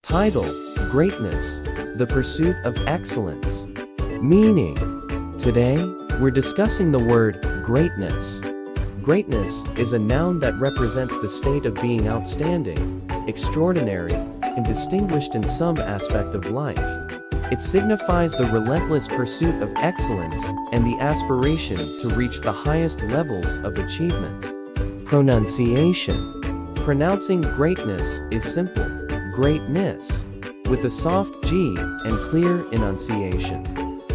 Title: Greatness, the pursuit of excellence. Meaning: today, we're discussing the word greatness. Greatness is a noun that represents the state of being outstanding, extraordinary, and distinguished in some aspect of life. It signifies the relentless pursuit of excellence and the aspiration to reach the highest levels of achievement. Pronunciation. Pronouncing greatness is simple, ɡreɪtnɪs, with a soft G and clear enunciation.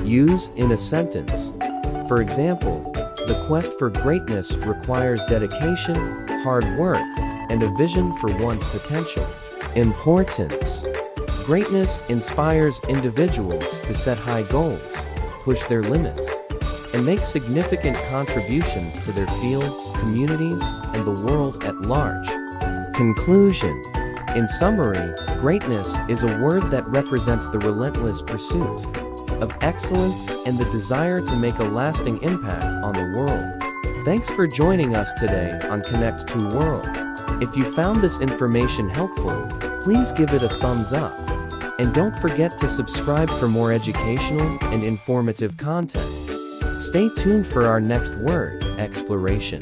Use in a sentence. For example, the quest for greatness requires dedication, hard work, and a vision for one's potential. Importance. Greatness inspires individuals to set high goals, push their limits, and make significant contributions to their fields, communities, and the world at large. Conclusion. In summary, greatness is a word that represents the relentless pursuit of excellence and the desire to make a lasting impact on the world. Thanks for joining us today on Connect to World. If you found this information helpful, please give it a thumbs up. And don't forget to subscribe for more educational and informative content. Stay tuned for our next word exploration.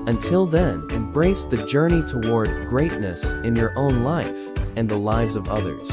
Until then, embrace the journey toward greatness in your own life and the lives of others.